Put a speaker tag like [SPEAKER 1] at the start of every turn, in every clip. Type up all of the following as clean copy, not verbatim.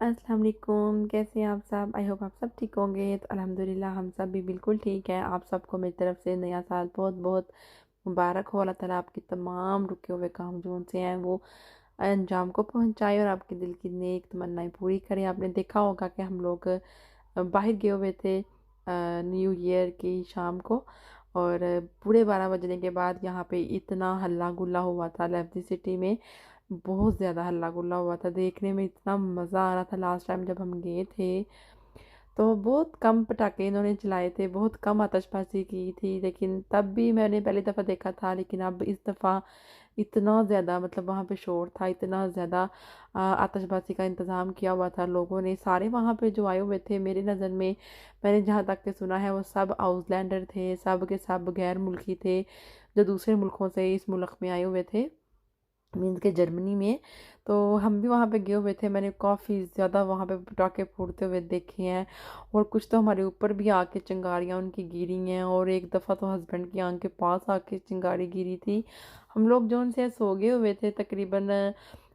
[SPEAKER 1] अस्सलाम वालेकुम, कैसे हैं आप सब? आई होप आप सब ठीक होंगे। तो अल्हम्दुलिल्लाह हम सब भी बिल्कुल ठीक हैं। आप सबको मेरी तरफ से नया साल बहुत बहुत मुबारक हो। अल्लाह ताला आपके तमाम रुके हुए काम जो उनसे हैं वो अंजाम को पहुंचाए और आपके दिल की नेक तमन्नाएं पूरी करें। आपने देखा होगा कि हम लोग बाहर गए हुए थे न्यू ईयर की शाम को, और पूरे 12 बजने के बाद यहाँ पे इतना हल्ला गुल्ला हुआ था लेफ्टी सिटी में। बहुत ज़्यादा हल्ला गुल्ला हुआ था, देखने में इतना मज़ा आ रहा था। लास्ट टाइम जब हम गए थे तो बहुत कम पटाखे इन्होंने चलाए थे, बहुत कम आतिशबाजी की थी, लेकिन तब भी मैंने पहली दफ़ा देखा था। लेकिन अब इस दफ़ा इतना ज़्यादा मतलब वहाँ पे शोर था, इतना ज़्यादा आतिशबाजी का इंतज़ाम किया हुआ था लोगों ने। सारे वहाँ पे जो आए हुए थे मेरी नज़र में, मैंने जहाँ तक के सुना है वो सब आउसलैंडर थे, सब के सब गैर मुल्की थे जो दूसरे मुल्कों से इस मुल्क में आए हुए थे, मीन्स के जर्मनी में। तो हम भी वहाँ पे गए हुए थे, मैंने काफ़ी ज़्यादा वहाँ पे पटाखे फूटते हुए देखे हैं, और कुछ तो हमारे ऊपर भी आके चिंगारियाँ उनकी गिरी हैं, और एक दफ़ा तो हस्बैंड की आंख के पास आके चिंगारी गिरी थी। हम लोग जो उनसे सो गए हुए थे तकरीबन,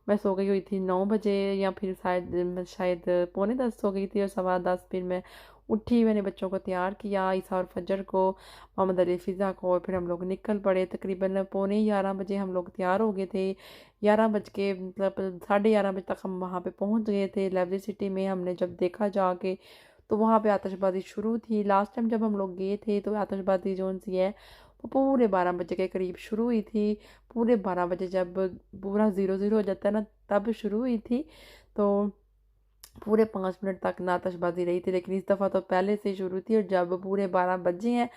[SPEAKER 1] मैं सो गई हुई थी 9 बजे, या फिर शायद शायद पौने 10 सो गई थी, और सवा 10 फिर मैं उठी, मैंने बच्चों को तैयार किया, ईसा और फजर को, मोहम्मद अली फ़िज़ा को, और फिर हम लोग निकल पड़े। तकरीबन पौने 11 बजे हम लोग तैयार हो गए थे। 11 बज के मतलब 11:30 बजे तक हम वहाँ पे पहुँच गए थे लेवरी सिटी में। हमने जब देखा जाके तो वहाँ पे आतिशबाजी शुरू थी। लास्ट टाइम जब हम लोग गए थे तो आतिशबाजी जो सी है वो पूरे 12 बजे के करीब शुरू हुई थी। पूरे 12 बजे जब पूरा ज़ीरो ज़ीरो हो जाता है ना, तब शुरू हुई थी। तो पूरे 5 मिनट तक ना आतिशबाजी रही थी, लेकिन इस दफ़ा तो पहले से शुरू थी, और जब पूरे 12 बजे हैं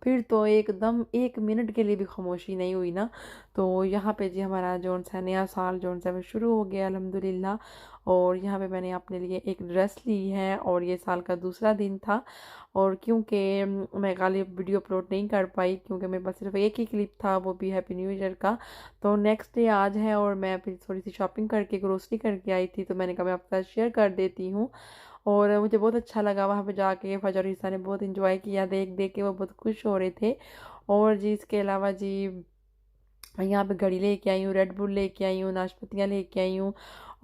[SPEAKER 1] फिर तो एकदम 1 मिनट के लिए भी खामोशी नहीं हुई ना। तो यहाँ पे जी हमारा जोन सा नया साल जोन सा वो शुरू हो गया अल्हम्दुलिल्लाह। और यहाँ पे मैंने अपने लिए एक ड्रेस ली है, और ये साल का दूसरा दिन था। और क्योंकि मैं गालिब वीडियो अपलोड नहीं कर पाई क्योंकि मेरे पास सिर्फ एक ही क्लिप था, वो भी हैप्पी न्यू ईयर का। तो नेक्स्ट डे आज है, और मैं फिर थोड़ी सी शॉपिंग करके ग्रोसरी करके आई थी, तो मैंने कहा मैं आपके साथ शेयर कर देती हूँ। और मुझे बहुत अच्छा लगा वहाँ पे जाके। फजर और ईसा ने बहुत इंजॉय किया, देख देख के वो बहुत खुश हो रहे थे। और जी इसके अलावा जी मैं यहाँ पे घड़ी लेके आई हूँ, रेड बुल लेके आई हूँ, नाशपतियाँ लेके आई हूँ,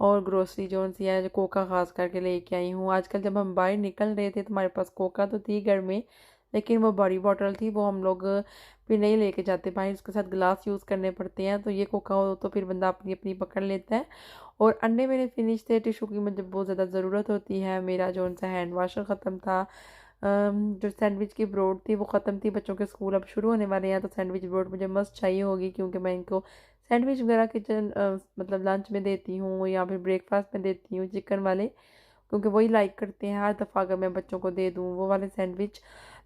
[SPEAKER 1] और ग्रोसरी जो सी है जो कोका खास करके लेके आई हूँ। आजकल जब हम बाहर निकल रहे थे तो हमारे पास कोका तो थी घर में, लेकिन वो बड़ी बॉटल थी, वो हम लोग फिर नहीं लेके जाते बाहर, उसके साथ गिलास यूज़ करने पड़ते हैं। तो ये कोका हो तो फिर बंदा अपनी अपनी पकड़ लेता है। और अंडे मेरे फिनिश थे, टिशू की मुझे बहुत ज़्यादा ज़रूरत होती है, मेरा जो सा हैंड वाशर ख़त्म था। जो सैंडविच की ब्रेड थी वो ख़त्म थी, बच्चों के स्कूल अब शुरू होने वाले हैं, तो सैंडविच ब्रेड मुझे मस्ट चाहिए होगी, क्योंकि मैं इनको सैंडविच वगैरह किचन मतलब लंच में देती हूँ या फिर ब्रेकफास्ट में देती हूँ चिकन वाले, क्योंकि वही लाइक करते हैं। हर दफ़ा अगर मैं बच्चों को दे दूँ वो वाले सैंडविच,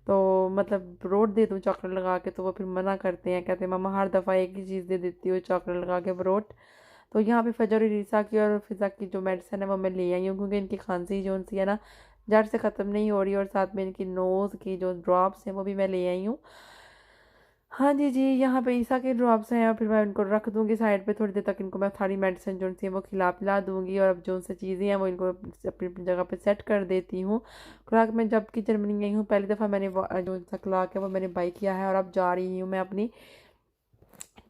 [SPEAKER 1] तो मतलब ब्रेड दे दूँ चॉकलेट लगा के, तो वो फिर मना करते हैं, कहते हैं मम्मा हर दफ़ा एक ही चीज़ दे देती हो चॉकलेट लगा के ब्रेड। तो यहाँ पे फजर और रीसा की और फिज़ा की जो मेडिसिन है वो मैं ले आई हूँ, क्योंकि इनकी खांसी जो सी है ना जड़ से ख़त्म नहीं हो रही, और साथ में इनकी नोज़ की जो ड्रॉप्स हैं वो भी मैं ले आई हूँ। हाँ जी जी, यहाँ पे ईसा के ड्रॉप्स हैं, और फिर मैं इनको रख दूँगी साइड पे थोड़ी देर तक, इनको मैं सारी मेडिसिन जो सी है वो खिला पिला दूँगी, और अब जो से चीज़ें हैं वो इनको अपनी अपनी जगह पे सेट कर देती हूँ। खुराक में जब की जर्मनी गई हूँ पहली दफ़ा मैंने जो सा खुराक है वो मैंने बाई किया है, और अब जा रही हूँ मैं अपनी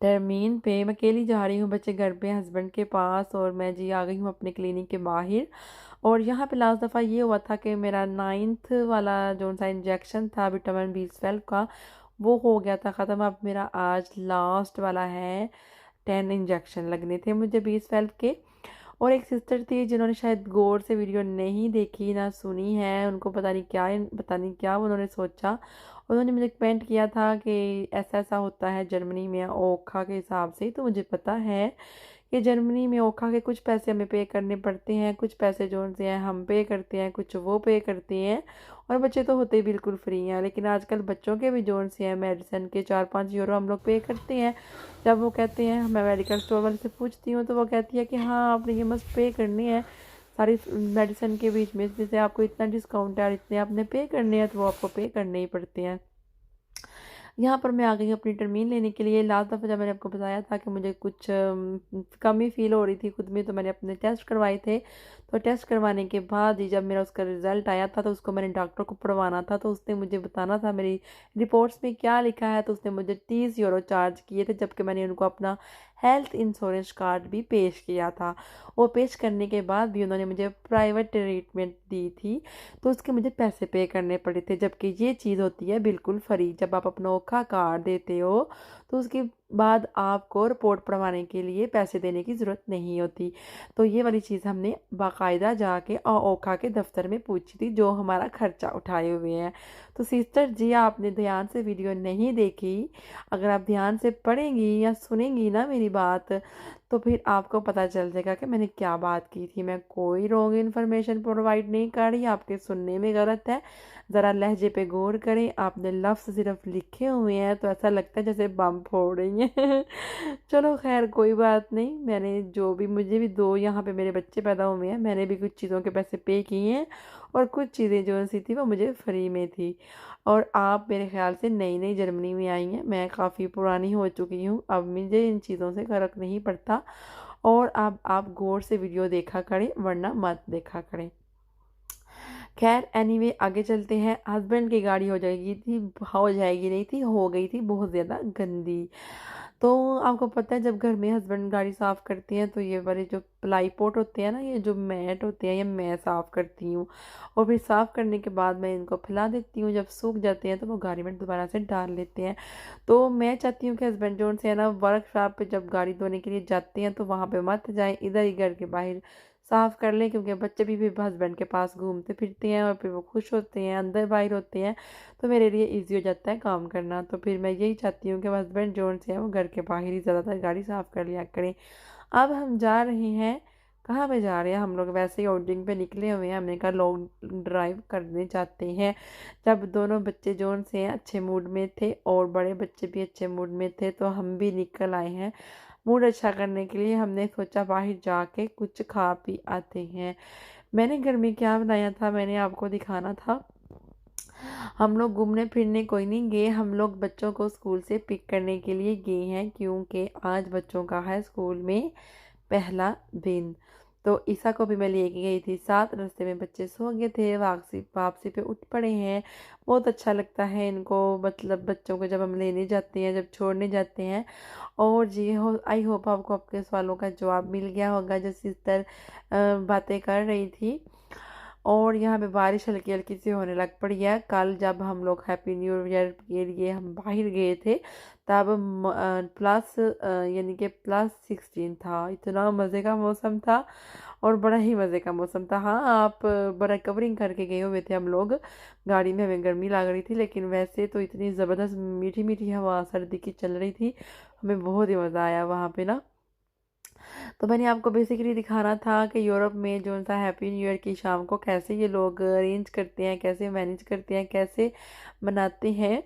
[SPEAKER 1] टर्मीन पे। मैं अकेली जा रही हूँ, बच्चे घर पे हस्बैंड के पास, और मैं जी आ गई हूँ अपने क्लिनिक के बाहर। और यहाँ पे लास्ट दफ़ा ये हुआ था कि मेरा 9th वाला जो सा इंजेक्शन था विटामिन B12 का वो हो गया था ख़त्म। अब मेरा आज लास्ट वाला है, 10 इंजेक्शन लगने थे मुझे B12 के। और एक सिस्टर थी जिन्होंने शायद गौर से वीडियो नहीं देखी ना सुनी है, उनको पता नहीं क्या उन्होंने सोचा। उन्होंने मुझे कमेंट किया था कि ऐसा ऐसा होता है जर्मनी में ओखा के हिसाब से। तो मुझे पता है कि जर्मनी में ओखा के कुछ पैसे हमें पे करने पड़ते हैं, कुछ पैसे जो से हैं हम पे करते हैं, कुछ वो पे करते हैं, और बच्चे तो होते ही बिल्कुल फ्री हैं। लेकिन आजकल बच्चों के भी जो से हैं मेडिसिन के 4-5 यूरो हम लोग पे करते हैं। जब वो कहते हैं, मैं मेडिकल स्टोर वाले से पूछती हूँ तो वो कहती है कि हाँ आपने ये मस्त पे करनी है सारी मेडिसिन के बीच में, जैसे आपको इतना डिस्काउंट है और इतने आपने पे करने हैं, तो वो आपको पे करने ही पड़ते हैं। यहाँ पर मैं आ गई हूँ अपनी टर्मीन लेने के लिए। लास्ट दफ़ा जब मैंने आपको बताया था कि मुझे कुछ कमी फ़ील हो रही थी खुद में, तो मैंने अपने टेस्ट करवाए थे। तो टेस्ट करवाने के बाद ही जब मेरा उसका रिज़ल्ट आया था तो उसको मैंने डॉक्टर को पढ़वाना था, तो उसने मुझे बताना था मेरी रिपोर्ट्स में क्या लिखा है। तो उसने मुझे 30 यूरो चार्ज किए थे, जबकि मैंने उनको अपना हेल्थ इंश्योरेंस कार्ड भी पेश किया था। वो पेश करने के बाद भी उन्होंने मुझे प्राइवेट ट्रीटमेंट दी थी, तो उसके मुझे पैसे पे करने पड़े थे, जबकि ये चीज़ होती है बिल्कुल फ्री। जब आप अपना ओखा कार्ड देते हो तो उसके बाद आपको रिपोर्ट पढ़वाने के लिए पैसे देने की ज़रूरत नहीं होती। तो ये वाली चीज़ हमने बाकायदा जाके ओखा के दफ्तर में पूछी थी, जो हमारा खर्चा उठाए हुए हैं। तो सिस्टर जी, आपने ध्यान से वीडियो नहीं देखी, अगर आप ध्यान से पढ़ेंगी या सुनेंगी ना मेरी बात, तो फिर आपको पता चल जाएगा कि मैंने क्या बात की थी। मैं कोई रॉन्ग इन्फॉर्मेशन प्रोवाइड नहीं कर रही, आपके सुनने में गलत है। ज़रा लहजे पे गौर करें, आपने लफ्ज़ सिर्फ लिखे हुए हैं तो ऐसा लगता है जैसे बम फोड़ रही हैं। चलो खैर कोई बात नहीं, मैंने जो भी, मुझे भी दो यहाँ पे मेरे बच्चे पैदा हुए हैं, मैंने भी कुछ चीज़ों के पैसे पे किए हैं और कुछ चीज़ें जो सी थी वो मुझे फ्री में थी। और आप मेरे ख्याल से नई नई जर्मनी में आई हैं, मैं काफ़ी पुरानी हो चुकी हूँ, अब मुझे इन चीज़ों से फ़र्क नहीं पड़ता। और अब आप गौर से वीडियो देखा करें, वरना मत देखा करें। खैर एनीवे आगे चलते हैं। हस्बैंड की गाड़ी हो जाएगी नहीं थी, हो गई थी बहुत ज़्यादा गंदी। तो आपको पता है, जब घर में हस्बैंड गाड़ी साफ़ करती हैं तो ये वाले जो प्लाई पोट होते हैं ना, ये जो मैट होते हैं, ये मैं साफ़ करती हूँ। और फिर साफ़ करने के बाद मैं इनको फैला देती हूँ, जब सूख जाते हैं तो वो गाड़ी में दोबारा से डाल लेते हैं। तो मैं चाहती हूँ कि हस्बैंड जो है ना, वर्कशॉप पे जब गाड़ी धोने के लिए जाते हैं तो वहाँ पे मत जाएं, इधर ही घर के बाहर साफ़ कर लें, क्योंकि बच्चे भी हस्बैंड के पास घूमते फिरते हैं और फिर वो खुश होते हैं, अंदर बाहर होते हैं, तो मेरे लिए इजी हो जाता है काम करना। तो फिर मैं यही चाहती हूँ कि हस्बैंड जो से हैं वो घर के बाहर ही ज़्यादातर गाड़ी साफ़ कर लिया करें। अब हम जा रहे हैं, कहाँ पे जा रहे हैं, हम लोग वैसे ही आउटिंग पे निकले हुए हैं, हमने कहा लॉन्ग ड्राइव करने जाते हैं। जब दोनों बच्चे जो से हैं अच्छे मूड में थे और बड़े बच्चे भी अच्छे मूड में थे, तो हम भी निकल आए हैं। मूड अच्छा करने के लिए हमने सोचा बाहर जाके कुछ खा पी आते हैं। मैंने घर में क्या बनाया था, मैंने आपको दिखाना था। हम लोग घूमने फिरने कोई नहीं गए, हम लोग बच्चों को स्कूल से पिक करने के लिए गए हैं, क्योंकि आज बच्चों का है स्कूल में पहला दिन। तो ईसा को भी मैं लेके गई थी साथ, रास्ते में बच्चे सो गए थे, वापसी वापसी पे उठ पड़े हैं। बहुत अच्छा लगता है इनको, मतलब बच्चों को जब हम लेने जाते हैं, जब छोड़ने जाते हैं। और जी हो, आई होप आपको आपके सवालों का जवाब मिल गया होगा, जो सिस्टर बातें कर रही थी। और यहाँ पे बारिश हल्की हल्की सी होने लग पड़ी है। कल जब हम लोग हैप्पी न्यू ईयर के लिए हम बाहर गए थे, तब प्लस यानी कि +16 था। इतना मज़े का मौसम था और बड़ा ही मज़े का मौसम था। हाँ, आप बड़ा कवरिंग करके गए हुए थे हम लोग, गाड़ी में हमें गर्मी लग रही थी, लेकिन वैसे तो इतनी ज़बरदस्त मीठी मीठी हवा सर्दी की चल रही थी, हमें बहुत ही मज़ा आया वहाँ पे ना। तो मैंने आपको बेसिकली दिखाना था कि यूरोप में जो सा हैप्पी न्यू ईयर की शाम को कैसे ये लोग अरेंज करते हैं, कैसे मैनेज करते हैं, कैसे मनाते हैं।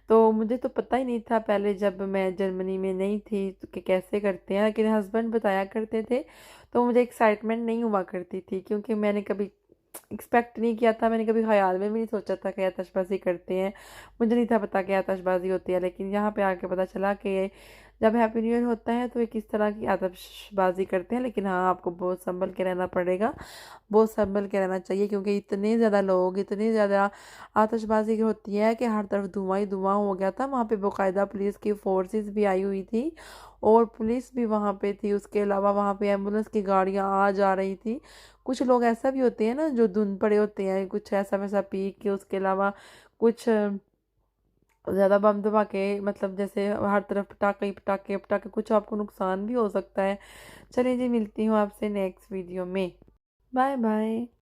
[SPEAKER 1] तो मुझे तो पता ही नहीं था पहले, जब मैं जर्मनी में नहीं थी, तो कि कैसे करते हैं, लेकिन हस्बैंड बताया करते थे, तो मुझे एक्साइटमेंट नहीं हुआ करती थी, क्योंकि मैंने कभी एक्सपेक्ट नहीं किया था, मैंने कभी ख्याल में भी नहीं सोचा था कि आतशबाजी करते हैं। मुझे नहीं था पता कि आतशबाजी होती है, लेकिन यहाँ पे आके पता चला कि जब हैप्पी न्यू ईयर होता है तो ये किस तरह की आतिशबाजी करते हैं। लेकिन हाँ, आपको बहुत संभल के रहना पड़ेगा, बहुत संभल के रहना चाहिए, क्योंकि इतने ज़्यादा लोग, इतनी ज़्यादा आतिशबाजी होती है कि हर तरफ धुआं ही धुआं हो गया था। वहाँ पे बाकायदा पुलिस की फोर्सेस भी आई हुई थी और पुलिस भी वहाँ पे थी। उसके अलावा वहाँ पे एम्बुलेंस की गाड़ियाँ आ जा रही थी। कुछ लोग ऐसा भी होते हैं ना, जो धुन पड़े होते हैं, कुछ ऐसा वैसा पी के, उसके अलावा कुछ ज़्यादा बम धमाके, मतलब जैसे हर तरफ पटाखे ही पटाखे पटाखे, कुछ आपको नुकसान भी हो सकता है। चलिए जी, मिलती हूँ आपसे नेक्स्ट वीडियो में। Bye bye.